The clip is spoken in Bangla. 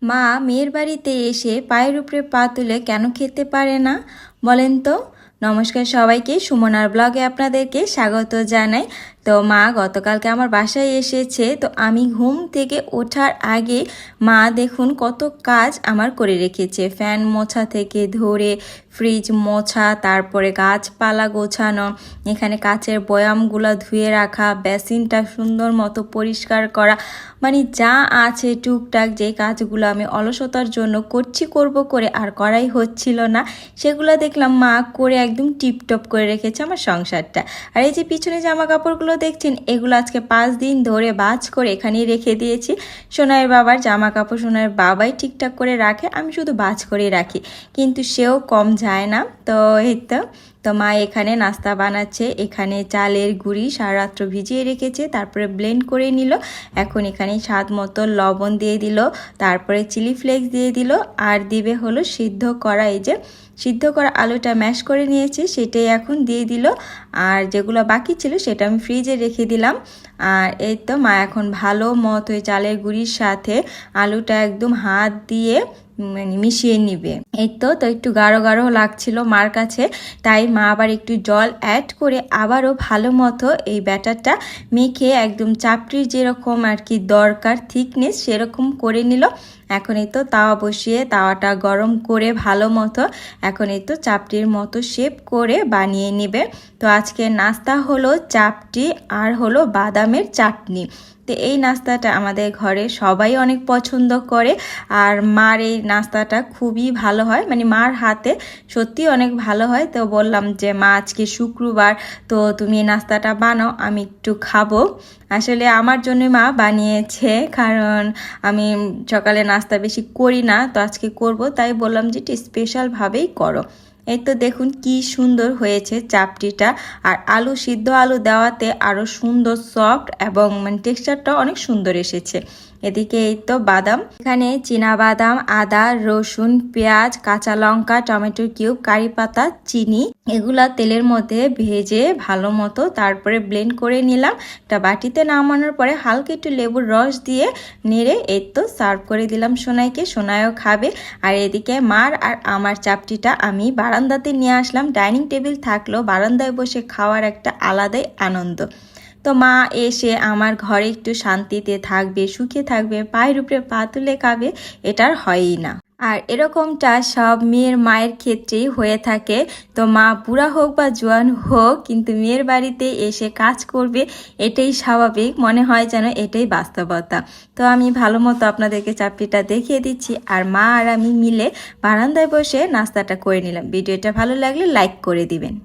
মা মেয়ের বাড়িতে এসে পায়ের উপরে পা তুলে কেন খেতে পারে না বলেন তো। নমস্কার সবাইকে, সুমনার ব্লগে আপনাদেরকে স্বাগত জানাই। তো মা গতকালকে আমার বাসায় এসেছে, তো আমি ঘুম থেকে ওঠার আগে মা দেখুন কত কাজ আমার করে রেখেছে। ফ্যান মোছা থেকে ধরে ফ্রিজ মোছা, তারপরে গাছপালা গোছানো, এখানে কাচের বয়ামগুলো ধুয়ে রাখা, বেসিনটা সুন্দর মতো পরিষ্কার করা, মানে যা আছে টুকটাক যে কাজগুলো আমি অলসতার জন্য করব করে আর করাই হচ্ছিল না, সেগুলো দেখলাম মা করে একদম টিপটপ করে রেখেছে আমার সংসারটা। আর এই যে পিছনে জামা কাপড়গুলো দেখছেন, এগুলো আজকে 5 দিন ধরে বাজ করে এখানেই রেখে দিয়েছি। সোনাইয়ের বাবার জামা কাপড় সোনাইয়ের বাবাই ঠিকঠাক করে রাখে, আমি শুধু বাজ করে রাখি, কিন্তু সেও কম যায় না। তো এই তো মা এখানে নাস্তা বানাচ্ছে। এখানে চালের গুঁড়ি সারা রাত্র ভিজিয়ে রেখেছে, তারপরে ব্লেন্ড করে নিল। এখন এখানে স্বাদ মতো লবণ দিয়ে দিল, তারপরে চিলি ফ্লেক্স দিয়ে দিল, আর দিবে হলো সিদ্ধ করা, এই যে সিদ্ধ করা আলুটা ম্যাশ করে নিয়েছি সেটাই এখন দিয়ে দিল। আর যেগুলো বাকি ছিল সেটা আমি ফ্রিজে রেখে দিলাম। আর এই তো মা এখন ভালো মতো চালের গুঁড়ির সাথে আলুটা একদম হাত দিয়ে মানে মিশিয়ে নিবে। এই তো একটু গাঢ় গাঢ় লাগছিল মার কাছে, তাই মা আবার একটু জল অ্যাড করে আবারও ভালো মতো এই ব্যাটারটা মেখে একদম চাপড়ির যেরকম আর কি দরকার থিকনেস সেরকম করে নিল। এখন এই তো তাওয়া বসিয়ে তাওয়াটা গরম করে ভালো মতো এখন এই তো চাপটির মতো শেপ করে বানিয়ে নেবে। তো আজকে নাস্তা হলো চাপটি আর হলো বাদামের চাটনি। তো এই নাস্তাটা আমাদের ঘরে সবাই অনেক পছন্দ করে, আর মার এই নাস্তাটা খুবই ভালো হয়, মানে মার হাতে সত্যি অনেক ভালো হয়। তো বললাম যে মা আজকে শুক্রবার, তো তুমি এই নাস্তাটা বানাও, আমি একটু খাবো। আসলে আমার জন্য মা বানিয়েছে, কারণ আমি সকালে নাস্তা বেশি করি না, তো আজকে করব, তাই বললাম যে একটু স্পেশালভাবেই করো। এই তো দেখুন কি সুন্দর হয়েছে চাপটিটা, আর আলু সিদ্ধ আলু দেওয়াতে আরও সুন্দর সফট এবং মানে টেক্সচারটা অনেক সুন্দর এসেছে। এদিকে এই তো বাদাম, এখানে চীনা বাদাম, আদা, রসুন, পেঁয়াজ, কাঁচা লঙ্কা, টমেটোর কিউব, কারি পাতা, চিনি, এগুলা তেলের মধ্যে ভেজে ভালো মতো তারপরে ব্লেন্ড করে নিলাম। একটা বাটিতে নামানোর পরে হালকা একটু লেবুর রস দিয়ে নেড়ে এই তো সার্ভ করে দিলাম সোনাইকে, সোনাইও খাবে। আর এদিকে মার আর আমার চাপটিটা আমি বারান্দাতে নিয়ে আসলাম। ডাইনিং টেবিল থাকলেও বারান্দায় বসে খাওয়ার একটা আলাদাই আনন্দ। তো মা এসে আমার ঘরে একটু শান্তিতে থাকবে, সুখে থাকবে, পায়ের উপরে পা তুলে খাবে, এটার হয়ই না। আর এরকমটা সব মেয়ের মায়ের ক্ষেত্রেই হয়ে থাকে। তো মা বুড়া হোক বা জোয়ান হোক, কিন্তু মেয়ের বাড়িতে এসে কাজ করবে, এটাই স্বাভাবিক, মনে হয় যেন এটাই বাস্তবতা। তো আমি ভালো মতো আপনাদেরকে চাপটিটা দেখিয়ে দিচ্ছি, আর মা আর আমি মিলে বারান্দায় বসে নাস্তাটা করে নিলাম। ভিডিওটা ভালো লাগলে লাইক করে দিবেন।